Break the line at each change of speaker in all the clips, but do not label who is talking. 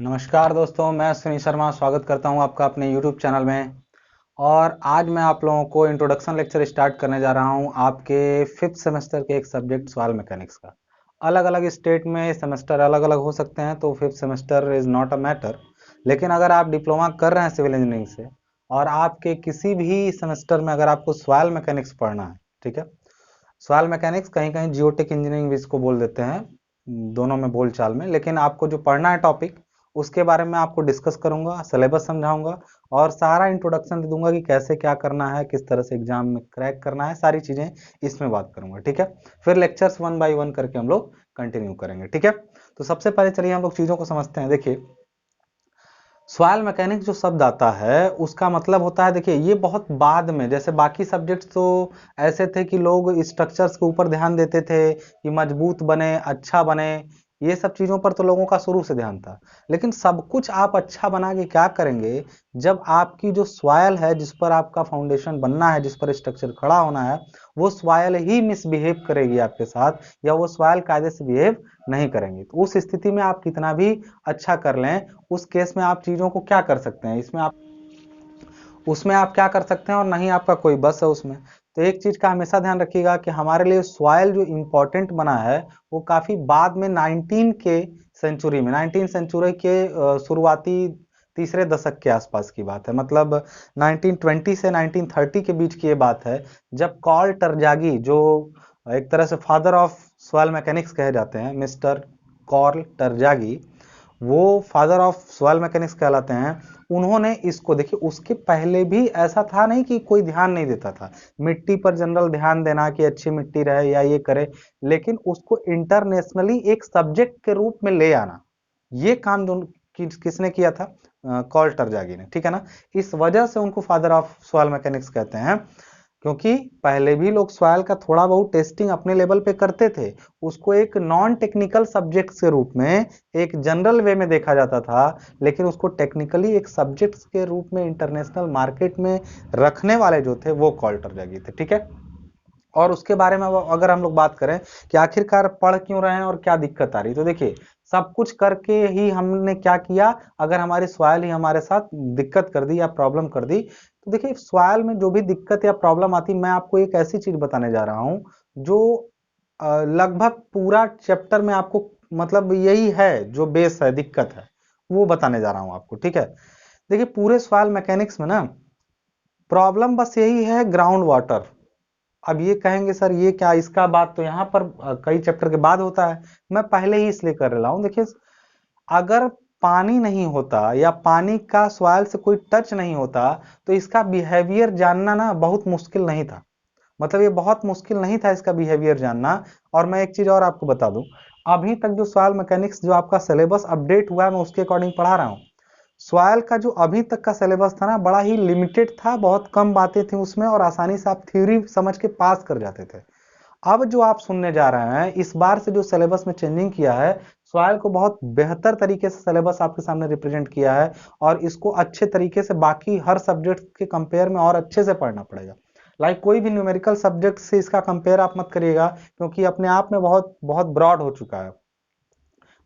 नमस्कार दोस्तों, मैं सुनील शर्मा स्वागत करता हूं आपका अपने YouTube चैनल में। और आज मैं आप लोगों को इंट्रोडक्शन लेक्चर स्टार्ट करने जा रहा हूं आपके 5th सेमेस्टर के एक सब्जेक्ट सॉइल मैकेनिक्स का। अलग अलग स्टेट में सेमेस्टर अलग अलग हो सकते हैं, तो 5th semester is not a matter. लेकिन अगर आप डिप्लोमा कर रहे हैं सिविल इंजीनियरिंग से और आपके किसी भी सेमेस्टर में अगर आपको सॉइल मैकेनिक्स पढ़ना है, ठीक है। सॉइल मैकेनिक्स कहीं कहीं जियोटेक इंजीनियरिंग भी इसको बोल देते हैं, दोनों में बोल चाल में। लेकिन आपको जो पढ़ना है टॉपिक, उसके बारे में आपको डिस्कस करूंगा, सिलेबस समझाऊंगा और सारा इंट्रोडक्शन दे दूंगा कि कैसे क्या करना है, किस तरह से एग्जाम में क्रैक करना है, सारी चीजें इसमें बात करूंगा, ठीक है। फिर लेक्चर्स 1 बाय 1 करके हम लोग कंटिन्यू करेंगे, ठीक है। तो सबसे पहले चलिए हम लोग चीजों को समझते हैं। देखिए, सॉइल मैकेनिक्स जो शब्द आता है उसका मतलब होता है, देखिए ये बहुत बाद में, जैसे बाकी सब्जेक्ट्स तो ऐसे थे कि लोग स्ट्रक्चर्स के ऊपर ध्यान देते थे कि मजबूत बने, अच्छा बने, ये सब चीजों पर तो लोगों का शुरू से ध्यान था। लेकिन सब कुछ आप अच्छा बना के क्या करेंगे जब आपकी जो सॉइल है, जिस पर आपका फाउंडेशन बनना है, जिस पर स्ट्रक्चर खड़ा होना है, वो सॉइल ही मिसबिहेव करेगी आपके साथ, या वो सॉइल कायदे से बिहेव नहीं करेंगे। तो उस स्थिति में आप कितना भी अच्छा कर लें, उस केस में आप चीजों को क्या कर सकते हैं, इसमें आप उसमें आप क्या कर सकते हैं और नहीं आपका कोई बस है उसमें। तो एक चीज का हमेशा ध्यान रखिएगा कि हमारे लिए सॉइल जो इंपॉर्टेंट बना है वो काफी बाद में 19 सेंचुरी के शुरुआती तीसरे दशक के आसपास की बात है। मतलब 1920 से 1930 के बीच की ये बात है, जब कार्ल टरजागी, जो एक तरह से फादर ऑफ सॉइल मैकेनिक्स कहे जाते हैं, मिस्टर कार्ल टरजागी, वो फादर ऑफ सॉइल मैकेनिक्स कहलाते हैं। उन्होंने इसको, देखिए उसके पहले भी ऐसा था नहीं कि कोई ध्यान नहीं देता था, मिट्टी पर जनरल ध्यान देना कि अच्छी मिट्टी रहे या ये करे, लेकिन उसको इंटरनेशनली एक सब्जेक्ट के रूप में ले आना, ये काम किसने किया था? कार्ल टरजागी ने, ठीक है ना। इस वजह से उनको फादर ऑफ सॉइल मैकेनिक्स कहते हैं, क्योंकि पहले भी लोग सॉइल का थोड़ा बहुत टेस्टिंग अपने लेवल पे करते थे, उसको एक नॉन टेक्निकल सब्जेक्ट के रूप में, एक जनरल वे में देखा जाता था, लेकिन उसको टेक्निकली एक सब्जेक्ट के रूप में इंटरनेशनल मार्केट में रखने वाले जो थे वो कार्ल टरजागी थे, ठीक है। और उसके बारे में अगर हम लोग बात करें कि आखिरकार पढ़ क्यों रहे हैं और क्या दिक्कत आ रही, तो देखिए सब कुछ करके ही हमने क्या किया, अगर हमारी सॉइल ही हमारे साथ दिक्कत कर दी या प्रॉब्लम कर दी, तो देखिए सॉइल में जो भी दिक्कत या प्रॉब्लम आती, मैं आपको एक ऐसी चीज बताने जा रहा हूं जो लगभग पूरा चैप्टर में आपको, मतलब यही है जो बेस है, दिक्कत है, वो बताने जा रहा हूं आपको, ठीक है। देखिए पूरे सॉइल मैकेनिक्स में ना प्रॉब्लम बस यही है, ग्राउंड वाटर। अब ये कहेंगे सर ये क्या, इसका बात तो यहाँ पर कई चैप्टर के बाद होता है, मैं पहले ही इसलिए कर रहा हूँ। देखिए अगर पानी नहीं होता या पानी का सॉइल से कोई टच नहीं होता, तो इसका बिहेवियर जानना ना बहुत मुश्किल नहीं था। मतलब ये बहुत मुश्किल नहीं था इसका बिहेवियर जानना। और मैं एक चीज और आपको बता दूं, अभी तक जो सॉइल मैकेनिक्स जो आपका सिलेबस अपडेट हुआ है, मैं उसके अकॉर्डिंग पढ़ा रहा हूँ। सॉइल का जो अभी तक का सिलेबस था ना, बड़ा ही लिमिटेड था, बहुत कम बातें थी उसमें और आसानी से आप थ्योरी समझ के पास कर जाते थे। अब जो आप सुनने जा रहे हैं, इस बार से जो सिलेबस में चेंजिंग किया है, सॉइल को बहुत बेहतर तरीके से सिलेबस आपके सामने रिप्रेजेंट किया है, और इसको अच्छे तरीके से बाकी हर सब्जेक्ट के कंपेयर में और अच्छे से पढ़ना पड़ेगा। लाइक कोई भी न्यूमेरिकल सब्जेक्ट से इसका कंपेयर आप मत करिएगा, क्योंकि अपने आप में बहुत बहुत ब्रॉड हो चुका है।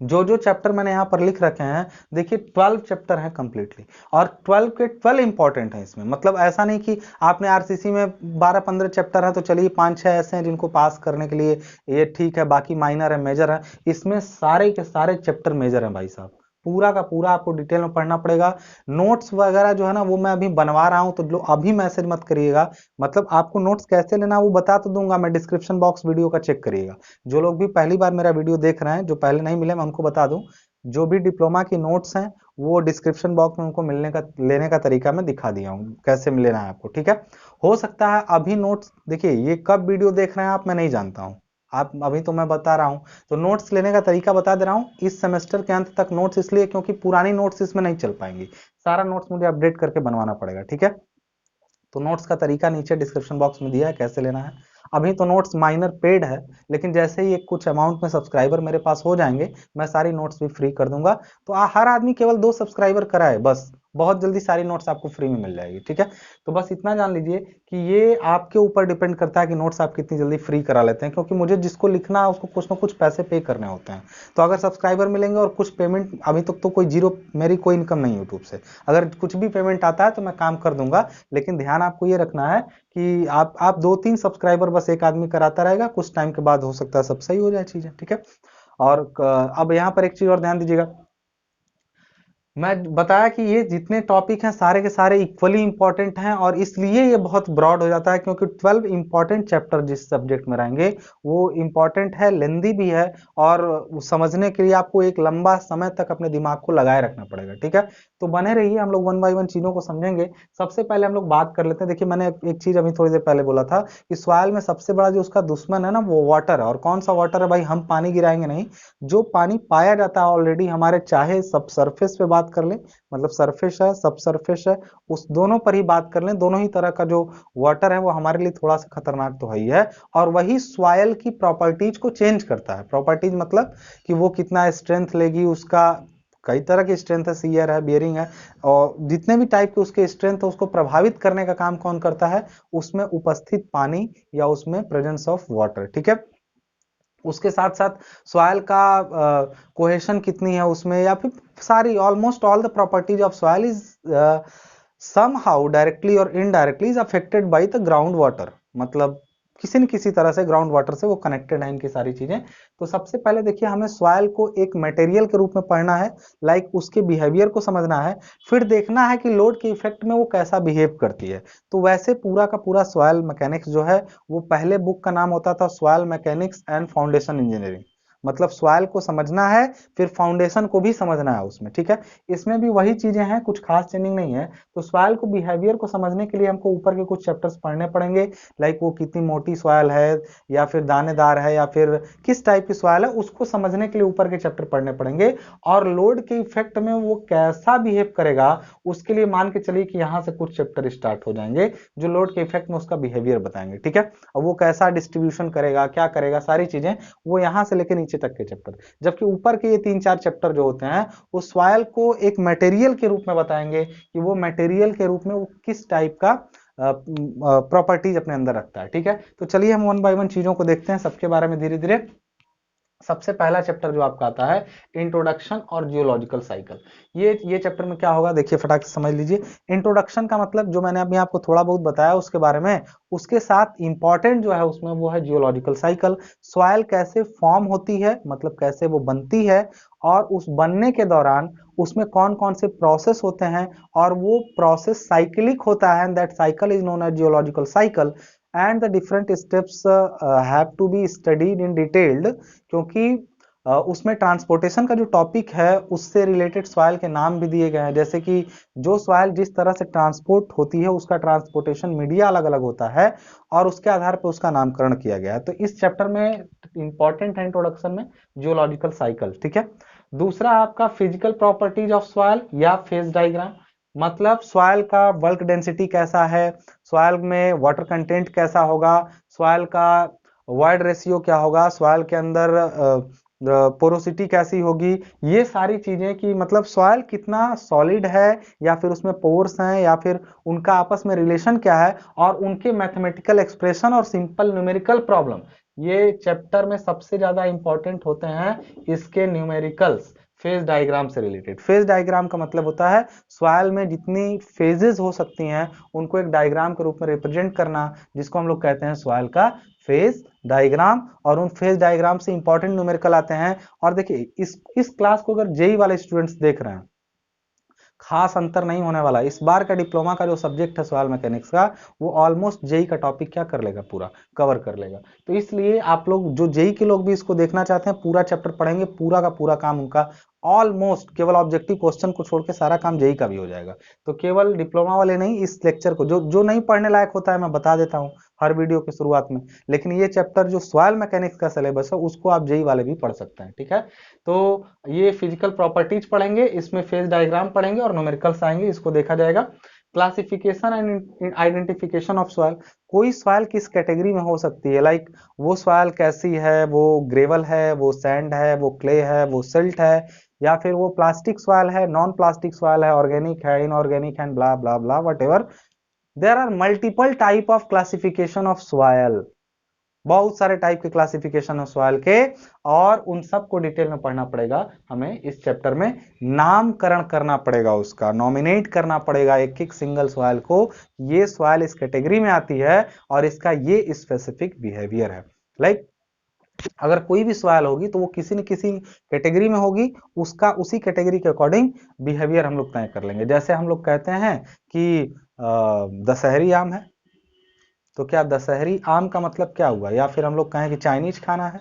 जो जो चैप्टर मैंने यहाँ पर लिख रखे हैं, देखिए 12 चैप्टर हैं कंप्लीटली, और 12 के 12 इंपॉर्टेंट हैं इसमें। मतलब ऐसा नहीं कि आपने आरसीसी में 12-15 चैप्टर है तो चलिए 5-6 ऐसे हैं जिनको पास करने के लिए ये ठीक है, बाकी माइनर है, मेजर है। इसमें सारे के सारे चैप्टर मेजर हैं भाई साहब, पूरा का पूरा आपको डिटेल में पढ़ना पड़ेगा। नोट्स वगैरह जो है ना, वो मैं अभी बनवा रहा हूं, तो जो अभी मैसेज मत करिएगा। मतलब आपको नोट्स कैसे लेना वो बता तो दूंगा मैं, डिस्क्रिप्शन बॉक्स वीडियो का चेक करिएगा। जो लोग भी पहली बार मेरा वीडियो देख रहे हैं, जो पहले नहीं मिले, मैं उनको बता दूं, जो भी डिप्लोमा की नोट्स हैं वो डिस्क्रिप्शन बॉक्स में उनको मिलने का, लेने का तरीका मैं दिखा दिया हूँ, कैसे लेना है आपको, ठीक है। हो सकता है अभी नोट्स, देखिए ये कब वीडियो देख रहे हैं आप, मैं नहीं जानता हूँ, आप अभी तो मैं बता रहा हूँ, तो नोट्स लेने का तरीका बता दे रहा हूँ। इस सेमेस्टर के अंत तक नोट्स इसलिए क्योंकि पुरानी नोट्स इसमें नहीं चल पाएंगी, सारा नोट्स मुझे अपडेट करके बनवाना पड़ेगा, ठीक है। तो नोट्स का तरीका नीचे डिस्क्रिप्शन बॉक्स में दिया है कैसे लेना है। अभी तो नोट्स माइनर पेड है, लेकिन जैसे ही एक कुछ अमाउंट में सब्सक्राइबर मेरे पास हो जाएंगे, मैं सारी नोट्स भी फ्री कर दूंगा। तो हर आदमी केवल 2 सब्सक्राइबर कराए बस, बहुत जल्दी सारी नोट्स आपको फ्री में मिल जाएगी, ठीक है। तो बस इतना जान लीजिए कि ये आपके ऊपर डिपेंड करता है कि नोट्स आप कितनी जल्दी फ्री करा लेते हैं, क्योंकि मुझे जिसको लिखना है उसको कुछ ना कुछ पैसे पे करने होते हैं। तो अगर सब्सक्राइबर मिलेंगे और कुछ पेमेंट, अभी तक तो कोई जीरो, मेरी कोई इनकम नहीं यूट्यूब से, अगर कुछ भी पेमेंट आता है तो मैं काम कर दूंगा, लेकिन ध्यान आपको ये रखना है कि आप 2-3 सब्सक्राइबर बस एक आदमी कराता रहेगा, कुछ टाइम के बाद हो सकता है सब सही हो जाए चीजें, ठीक है। और अब यहाँ पर एक चीज और ध्यान दीजिएगा, मैं बताया कि ये जितने टॉपिक हैं सारे के सारे इक्वली इंपॉर्टेंट हैं, और इसलिए ये बहुत ब्रॉड हो जाता है, क्योंकि 12 इंपॉर्टेंट चैप्टर जिस सब्जेक्ट में रहेंगे वो इंपॉर्टेंट है, लेंदी भी है, और समझने के लिए आपको एक लंबा समय तक अपने दिमाग को लगाए रखना पड़ेगा, ठीक है। तो बने रहिए, हम लोग वन बाय वन चीजों को समझेंगे। सबसे पहले हम लोग बात कर लेते हैं। देखिए, मैंने एक चीज अभी थोड़ी देर पहले बोला था कि सॉइल में सबसे बड़ा जो उसका दुश्मन है ना, वो वाटर है। और कौन सा वाटर है भाई? हम पानी गिराएंगे नहीं, जो पानी पाया जाता है ऑलरेडी हमारे, चाहे सब सरफेस पे बात कर लें, मतलब सरफेस है, सब सरफेस है, उस दोनों पर ही बात कर लें, दोनों ही तरह का जो वाटर है वो हमारे लिए थोड़ा सा खतरनाक तो है ही है। और वही सॉइल की प्रॉपर्टीज को चेंज करता है। प्रॉपर्टीज मतलब कि वो कितना स्ट्रेंथ लेगी, उसका कई तरह की स्ट्रेंथ है, सीयर है, बियरिंग है, और जितने भी टाइप के उसके स्ट्रेंथ है उसको प्रभावित करने का काम कौन करता है? उसमें उपस्थित पानी या उसमें प्रेजेंस ऑफ वाटर, ठीक है। उसके साथ साथ सॉइल का कोहेशन कितनी है उसमें, या फिर सारी almost all the properties of soil is somehow directly और indirectly is affected by the ground water, मतलब किसी न किसी तरह से ग्राउंड वाटर से वो कनेक्टेड है इनकी सारी चीजें। तो सबसे पहले देखिए, हमें सॉइल को एक मटेरियल के रूप में पढ़ना है, लाइक उसके बिहेवियर को समझना है, फिर देखना है कि लोड के इफेक्ट में वो कैसा बिहेव करती है। तो वैसे पूरा का पूरा सॉइल मैकेनिक्स जो है, वो पहले बुक का नाम होता था soil mechanics and foundation engineering, मतलब सॉइल को समझना है, फिर फाउंडेशन को भी समझना है उसमें, ठीक है। इसमें भी वही चीजें हैं, कुछ खास चेंजिंग नहीं है। तो सॉइल को, बिहेवियर को समझने के लिए हमको ऊपर के कुछ चैप्टर्स पढ़ने पड़ेंगे, लाइक वो कितनी मोटी सॉइल है, या फिर दानेदार है, या फिर किस टाइप की सॉइल है, उसको समझने के लिए ऊपर के चैप्टर पढ़ने पड़ेंगे। और लोड के इफेक्ट में वो कैसा बिहेव करेगा, उसके लिए मान के चलिए कि यहाँ से कुछ चैप्टर स्टार्ट हो जाएंगे जो लोड के इफेक्ट में उसका बिहेवियर बताएंगे, ठीक है। और वो कैसा डिस्ट्रीब्यूशन करेगा, क्या करेगा, सारी चीजें वो यहाँ से लेकर नीचे तक के चैप्टर। जबकि ऊपर के ये 3-4 चैप्टर जो होते हैं वो सॉइल को एक मटेरियल के रूप में बताएंगे, कि वो मटेरियल के रूप में वो किस टाइप का प्रॉपर्टीज अपने अंदर रखता है, ठीक है। तो चलिए हम वन बाय वन चीजों को देखते हैं, सबके बारे में धीरे धीरे। सबसे पहला चैप्टर जो आपका आता है, इंट्रोडक्शन और जियोलॉजिकल साइकिल। ये चैप्टर में क्या होगा, देखिए फटाक से समझ लीजिए। इंट्रोडक्शन का मतलब जो मैंने अभी आपको थोड़ा बहुत बताया उसके बारे में, उसके साथ इंपॉर्टेंट जो है उसमें वो है जियोलॉजिकल साइकिल। सॉइल कैसे फॉर्म होती है, मतलब कैसे वो बनती है, और उस बनने के दौरान उसमें कौन कौन से प्रोसेस होते हैं, और वो प्रोसेस साइक्लिक होता है, and that cycle is known as geological cycle, and the different steps have to be studied in detailed, क्योंकि उसमें ट्रांसपोर्टेशन का जो टॉपिक है उससे रिलेटेड सॉइल के नाम भी दिए गए हैं, जैसे कि जो सॉइल जिस तरह से ट्रांसपोर्ट होती है उसका ट्रांसपोर्टेशन मीडिया अलग अलग होता है, और उसके आधार पर उसका नामकरण किया गया है। तो इस चैप्टर में इंपॉर्टेंट है इंट्रोडक्शन में जियोलॉजिकल साइकिल, ठीक है। दूसरा आपका फिजिकल प्रॉपर्टीज ऑफ सॉइल या फेज डायग्राम, मतलब सॉइल का बल्क डेंसिटी कैसा है, सॉइल में वाटर कंटेंट कैसा होगा, सॉइल का वॉइड रेशियो क्या होगा, सॉइल के अंदर पोरोसिटी कैसी होगी, ये सारी चीजें, कि मतलब सॉइल कितना सॉलिड है, या फिर उसमें पोर्स हैं, या फिर उनका आपस में रिलेशन क्या है, और उनके मैथमेटिकल एक्सप्रेशन और सिंपल न्यूमेरिकल प्रॉब्लम, ये चैप्टर में सबसे ज्यादा इंपॉर्टेंट होते हैं, इसके न्यूमेरिकल्स फेज डायग्राम से रिलेटेड। फेज डायग्राम का मतलब होता है सॉइल में जितनी फेजेस हो सकती हैं उनको एक डायग्राम के रूप में रिप्रेजेंट करना, जिसको हम लोग कहते हैं सॉइल का फेज डायग्राम। और उन फेज डायग्राम से इंपॉर्टेंट न्यूमेरिकल आते हैं। और देखिए, इस क्लास को अगर जेई वाले स्टूडेंट्स देख रहे हैं, खास अंतर नहीं होने वाला। इस बार का डिप्लोमा का जो सब्जेक्ट है सॉइल मैकेनिक्स का, वो ऑलमोस्ट जेई का टॉपिक क्या कर लेगा, पूरा कवर कर लेगा। तो इसलिए आप लोग जो जेई के लोग भी इसको देखना चाहते हैं, पूरा चैप्टर पढ़ेंगे, पूरा का पूरा काम उनका ऑलमोस्ट, केवल ऑब्जेक्टिव क्वेश्चन को छोड़ के सारा काम जेई का भी हो जाएगा। तो केवल डिप्लोमा वाले नहीं, इस लेक्चर को जो जो नहीं पढ़ने लायक होता है मैं बता देता हूँ हर वीडियो के शुरुआत में, लेकिन ये चैप्टर जो सॉइल मैकेनिक्स का सिलेबस है उसको आप जेई वाले भी पढ़ सकते हैं, ठीक है। तो ये फिजिकल प्रॉपर्टीज पढ़ेंगे, इसमें फेज डायग्राम पढ़ेंगे और न्यूमेरिकल्स आएंगे, इसको देखा जाएगा। Classification and identification of soil, कोई सॉइल किस कैटेगरी में हो सकती है, लाइक वो सॉइल कैसी है, वो ग्रेवल है, वो सैंड है, वो क्ले है, वो सिल्ट है, या फिर वो प्लास्टिक सॉइल है, नॉन प्लास्टिक सॉइल है, ऑर्गेनिक है, इनऑर्गेनिक है, bla bla bla whatever. There are multiple type of classification of soil, बहुत सारे टाइप के क्लासिफिकेशन है सॉइल के, और उन सबको डिटेल में पढ़ना पड़ेगा हमें इस चैप्टर में। नामकरण करना पड़ेगा, उसका नॉमिनेट करना पड़ेगा एक एक सिंगल सॉइल को, ये सॉइल इस कैटेगरी में आती है और इसका ये स्पेसिफिक बिहेवियर है। लाइक अगर कोई भी सॉइल होगी तो वो किसी न किसी कैटेगरी में होगी, उसका उसी कैटेगरी के अकॉर्डिंग बिहेवियर हम लोग तय कर लेंगे। जैसे हम लोग कहते हैं कि दशहरी आम है, तो क्या दशहरी आम का मतलब क्या हुआ, या फिर हम लोग कहें कि चाइनीज खाना है,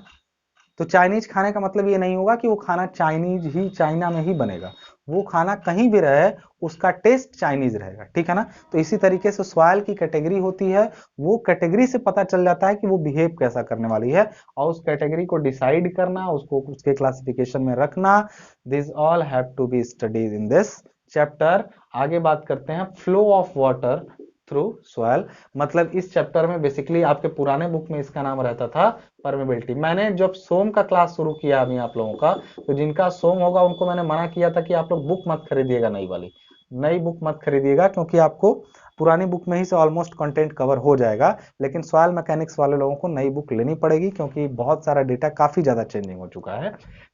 तो चाइनीज खाने का मतलब ये नहीं होगा कि वो खाना चाइनीज ही चाइना में ही बनेगा, वो खाना कहीं भी रहे उसका टेस्ट चाइनीज रहेगा, ठीक है ना। तो इसी तरीके से सॉइल की कैटेगरी होती है, वो कैटेगरी से पता चल जाता है कि वो बिहेव कैसा करने वाली है, और उस कैटेगरी को डिसाइड करना, उसको उसके क्लासिफिकेशन में रखना, this all have to be studied in this chapter. आगे बात करते हैं flow of water through soil. मतलब इस चैप्टर में बेसिकली आपके पुराने बुक में इसका नाम रहता था परमेबिलिटी। मैंने जब सोम का क्लास शुरू किया अभी आप लोगों का, तो जिनका सोम होगा उनको मैंने मना किया था कि आप लोग बुक मत खरीदिएगा, नई वाली नई बुक मत खरीदिएगा, क्योंकि आपको पुरानी बुक में ही से ऑलमोस्ट कंटेंट कवर हो जाएगा। लेकिन सॉइल मैकेनिक्स वाले लोगों को नई बुक लेनी पड़ेगी, क्योंकि बहुत सारा डेटा काफी ज्यादा चेंजिंग हो चुका है।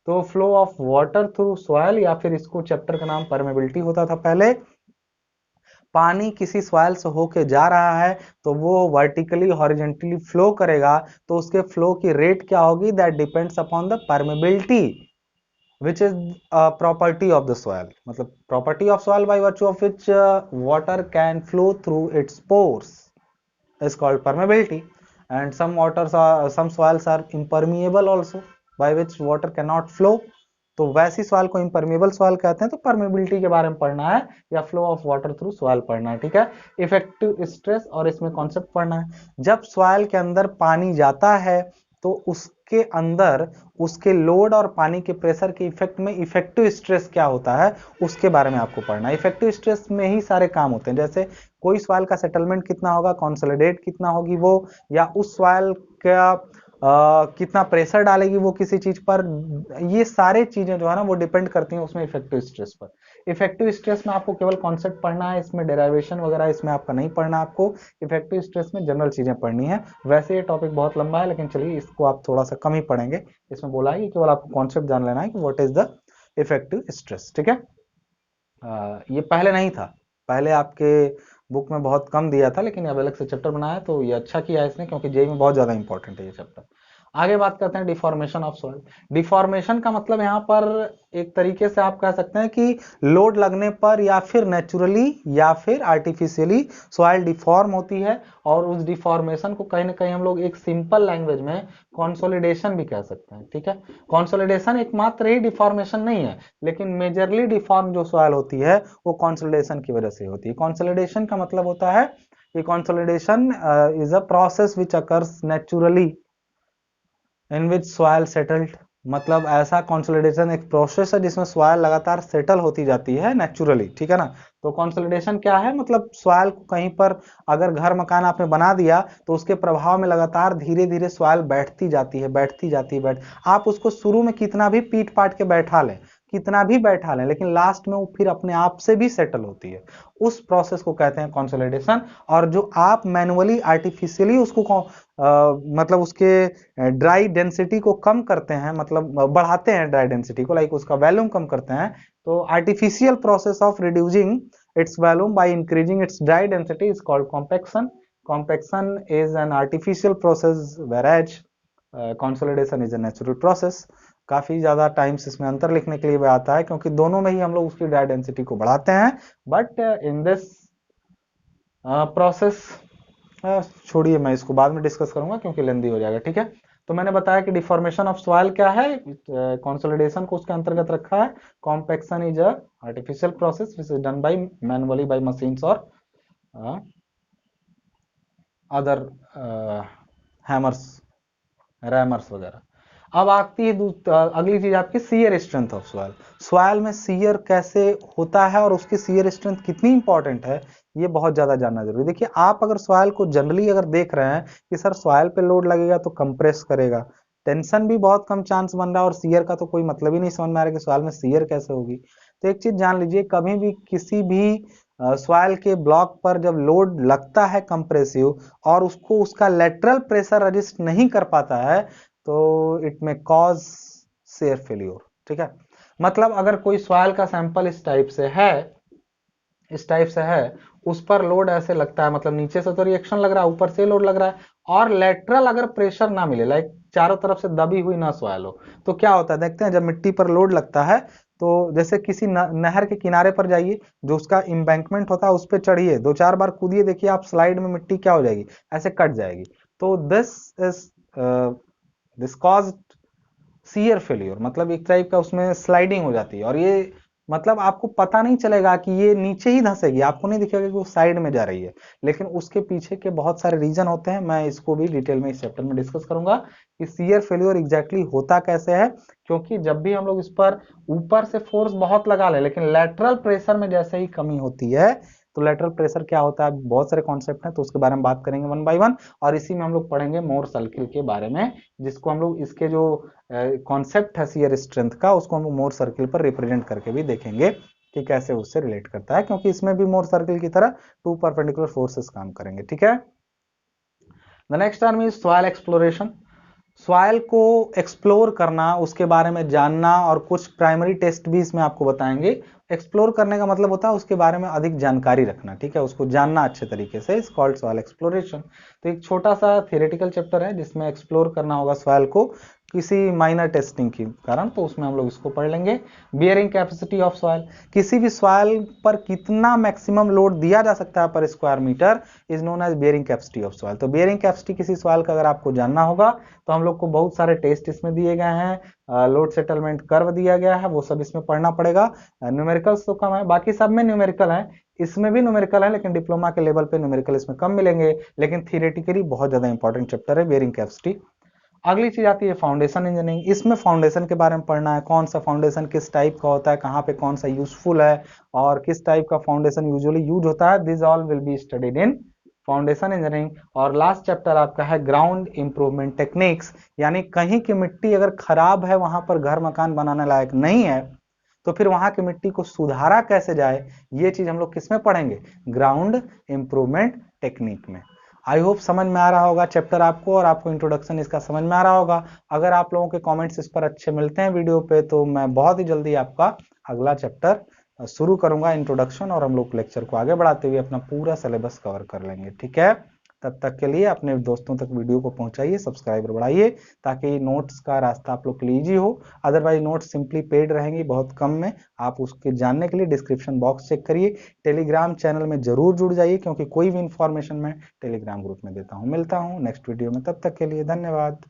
तो flow of water through soil, या फिर इसको चैप्टर का नाम परमेबिलिटी होता था पहले। पानी किसी सॉइल से होके जा रहा है तो वो वर्टिकली हॉरिजेंटली फ्लो करेगा, तो उसके फ्लो की रेट क्या होगी, that depends upon the permeability which is a property of the soil, मतलब property of soil by virtue of which water can flow through its pores is called permeability, and some soils are impermeable also, by which water cannot flow, तो वैसी soil को impermeable soil कहते हैं। तो permeability के बारे में पढ़ना है, या flow of water through soil पढ़ना है, ठीक है। इफेक्टिव स्ट्रेस, और इसमें कॉन्सेप्ट पढ़ना है। जब सॉइल के अंदर पानी जाता है तो उसके अंदर उसके लोड और पानी के प्रेशर के इफेक्ट में इफेक्टिव स्ट्रेस क्या होता है, उसके बारे में आपको पढ़ना है। इफेक्टिव स्ट्रेस में ही सारे काम होते हैं, जैसे कोई सॉइल का सेटलमेंट कितना होगा, कंसोलिडेट कितना होगी वो, या उस सॉइल का कितना प्रेशर डालेगी वो किसी चीज पर, ये सारे चीजें जो है ना वो डिपेंड करती हैं उसमें इफेक्टिव स्ट्रेस पर। इफेक्टिव स्ट्रेस में आपको केवल कॉन्सेप्ट पढ़ना है, इसमें डेरिवेशन वगैरह इसमें आपका नहीं पढ़ना, आपको इफेक्टिव स्ट्रेस में जनरल चीजें पढ़नी है। वैसे ये टॉपिक बहुत लंबा है, लेकिन चलिए इसको आप थोड़ा सा कम ही पढ़ेंगे। इसमें बोला है कि केवल आपको कॉन्सेप्ट जान लेना है कि what is the effective stress, ठीक है। ये पहले नहीं था, पहले आपके बुक में बहुत कम दिया था, लेकिन अब अलग से चैप्टर बनाया तो ये अच्छा किया है इसने, क्योंकि जेई में बहुत ज्यादा इंपॉर्टेंट है ये चैप्टर। आगे बात करते हैं डिफॉर्मेशन ऑफ सॉइल। डिफॉर्मेशन का मतलब यहाँ पर एक तरीके से आप कह सकते हैं कि लोड लगने पर या फिर नेचुरली या फिर आर्टिफिशियली सॉइल डिफॉर्म होती है, और उस डिफॉर्मेशन को कहीं ना कहीं हम लोग एक सिंपल लैंग्वेज में कंसोलिडेशन भी कह सकते हैं, ठीक है। कंसोलिडेशन एकमात्र ही डिफॉर्मेशन नहीं है, लेकिन मेजरली डिफॉर्म जो सॉइल होती है वो कंसोलिडेशन की वजह से होती है। कंसोलिडेशन का मतलब होता है कि consolidation is a process which occurs naturally in which soil settled, मतलब ऐसा कंसोलिडेशन एक प्रोसेस है जिसमें सॉइल लगातार सेटल होती जाती है नेचुरली, ठीक है ना। तो कंसोलिडेशन क्या है, मतलब सॉइल को कहीं पर अगर घर मकान आपने बना दिया तो उसके प्रभाव में लगातार धीरे धीरे सॉइल बैठती जाती है, बैठती जाती है, आप उसको शुरू में कितना भी पीट पाट के बैठा लें, कितना भी बैठा लें, लेकिन लास्ट में वो फिर अपने आप से भी सेटल होती है, उस प्रोसेस को कहते हैं कंसोलिडेशन। और जो आप मैनुअली आर्टिफिशियली उसको मतलब उसके ड्राई डेंसिटी को कम करते हैं, मतलब बढ़ाते हैं ड्राई डेंसिटी को, लाइक उसका वॉल्यूम कम करते हैं, तो artificial process of reducing its volume by increasing its dry density is called compaction. Compaction is an artificial process, whereas consolidation is a natural process. काफी ज्यादा टाइम्स इसमें अंतर लिखने के लिए भी आता है, क्योंकि दोनों में ही हम लोग उसकी ड्राई डेंसिटी को बढ़ाते हैं, बट इन दिस प्रोसेस, छोड़िए मैं इसको बाद में डिस्कस करूंगा क्योंकि लेंदी हो जाएगा, ठीक है। तो मैंने बताया कि डिफॉर्मेशन ऑफ सॉइल क्या है, कंसोलिडेशन को उसके अंतर्गत रखा है। Compaction is a artificial process which is done by manually by machines और अदर हैमर्स, रैमर्स वगैरह। अब आती है अगली चीज आपकी shear strength of soil. Soil में सीयर कैसे होता है और उसकी सीयर स्ट्रेंथ कितनी इंपॉर्टेंट है, ये बहुत ज्यादा जानना जरूरी है। देखिए आप अगर सॉइल को जनरली अगर देख रहे हैं कि सर सॉइल पे लोड लगेगा तो कंप्रेस करेगा, टेंशन भी बहुत कम चांस बन रहा है, और सीयर का तो कोई मतलब ही नहीं समझ में आ रहा कि सॉइल में सीयर कैसे होगी। तो एक चीज जान लीजिए, कभी भी किसी भी सॉइल के ब्लॉक पर जब लोड लगता है कंप्रेसिव और उसको उसका लेटरल प्रेशर रजिस्ट नहीं कर पाता है, तो इट में कॉज शेयर फेल्योर। ठीक है, मतलब अगर कोई सॉइल का सैंपल इस टाइप से है, उस पर लोड ऐसे लगता है, मतलब नीचे से तो रिएक्शन लग रहा है, ऊपर से लोड लग रहा है, और लेटरल अगर प्रेशर ना मिले, लाइक चारों तरफ से दबी हुई ना सॉइल हो, तो क्या होता है देखते हैं। जब मिट्टी पर लोड लगता है तो जैसे किसी नहर के किनारे पर जाइए, जो उसका इम्बैंकमेंट होता है उस पर चढ़िए, दो चार बार कूदिए, देखिए आप स्लाइड में मिट्टी क्या हो जाएगी, ऐसे कट जाएगी। तो दिस कॉज सीयर फेल्योर, मतलब एक टाइप का उसमें स्लाइडिंग हो जाती है, और ये मतलब आपको पता नहीं चलेगा कि ये नीचे ही धंसेगी, आपको नहीं दिखेगा कि वो साइड में जा रही है, लेकिन उसके पीछे के बहुत सारे रीजन होते हैं। मैं इसको भी डिटेल में इस चैप्टर में डिस्कस करूंगा कि सीयर फेल्योर एग्जैक्टली होता कैसे है। क्योंकि जब भी हम लोग इस पर ऊपर से फोर्स बहुत लगा ले, लेकिन लेटरल प्रेशर में जैसे ही कमी होती है, तो लेटरल प्रेशर क्या होता है, बहुत सारे कॉन्सेप्ट हैं, तो उसके बारे में बात करेंगे वन बाय वन, और इसी में हम लोग पढ़ेंगे मोर सर्किल के बारे में, जिसको हम लोग इसके जो कॉन्सेप्ट है शियर स्ट्रेंथ का, उसको हम मोर सर्किल पर रिप्रेजेंट करके भी देखेंगे कि कैसे उससे रिलेट करता है, क्योंकि इसमें भी मोर सर्किल की तरह टू परपेंडिकुलर फोर्सेस काम करेंगे। ठीक है, the next term is soil exploration. Soil को एक्सप्लोर करना, उसके बारे में जानना, और कुछ प्राइमरी टेस्ट भी इसमें आपको बताएंगे। एक्सप्लोर करने का मतलब होता है उसके बारे में अधिक जानकारी रखना, ठीक है, उसको जानना अच्छे तरीके से, इज कॉल्ड सॉइल एक्सप्लोरेशन। तो एक छोटा सा थियोरेटिकल चैप्टर है जिसमें एक्सप्लोर करना होगा सॉइल को किसी माइनर टेस्टिंग के कारण, तो उसमें हम लोग इसको पढ़ लेंगे। बियरिंग कैपेसिटी ऑफ सॉइल, किसी भी सॉइल पर कितना मैक्सिमम लोड दिया जा सकता है पर square metre, is known as bearing capacity of soil. तो बियरिंग कैपेसिटी किसी सॉइल का अगर आपको जानना होगा, तो हम लोग को बहुत सारे टेस्ट इसमें दिए गए हैं, लोड सेटलमेंट कर्व दिया गया है, वो सब इसमें पढ़ना पड़ेगा। न्यूमेरिकल्स तो कम है, बाकी सब में न्यूमेरिकल है, इसमें भी न्यूमेरिकल है, लेकिन डिप्लोमा के लेवल पे न्यूमेरिकल इसमें कम मिलेंगे, लेकिन थियोरेटिकली बहुत ज्यादा इंपॉर्टेंट चैप्टर है बियरिंग कैपेसिटी। अगली चीज आती है फाउंडेशन इंजीनियरिंग। इसमें फाउंडेशन के बारे में पढ़ना है, कौन सा फाउंडेशन किस टाइप का होता है, कहाँ पे कौन सा यूजफुल है, और किस टाइप का फाउंडेशन यूजुअली यूज होता है, this all will be studied in foundation engineering. और लास्ट चैप्टर आपका है ग्राउंड इंप्रूवमेंट टेक्निक्स, यानी कहीं की मिट्टी अगर खराब है, वहां पर घर मकान बनाने लायक नहीं है, तो फिर वहां की मिट्टी को सुधारा कैसे जाए, ये चीज हम लोग किसमें पढ़ेंगे, ग्राउंड इंप्रूवमेंट टेक्निक में। आई होप समझ में आ रहा होगा चैप्टर आपको, और आपको इंट्रोडक्शन इसका समझ में आ रहा होगा। अगर आप लोगों के कमेंट्स इस पर अच्छे मिलते हैं वीडियो पे, तो मैं बहुत ही जल्दी आपका अगला चैप्टर शुरू करूंगा इंट्रोडक्शन, और हम लोग लेक्चर को आगे बढ़ाते हुए अपना पूरा सिलेबस कवर कर लेंगे। ठीक है, तब तक के लिए अपने दोस्तों तक वीडियो को पहुंचाइए, सब्सक्राइबर बढ़ाइए, ताकि नोट्स का रास्ता आप लोग के लिए ईजी हो। अदरवाइज नोट्स सिंपली पेड रहेंगी बहुत कम में, आप उसके जानने के लिए डिस्क्रिप्शन बॉक्स चेक करिए। टेलीग्राम चैनल में जरूर जुड़ जाइए, क्योंकि कोई भी इंफॉर्मेशन मैं टेलीग्राम ग्रुप में देता हूँ। मिलता हूँ नेक्स्ट वीडियो में, तब तक के लिए धन्यवाद।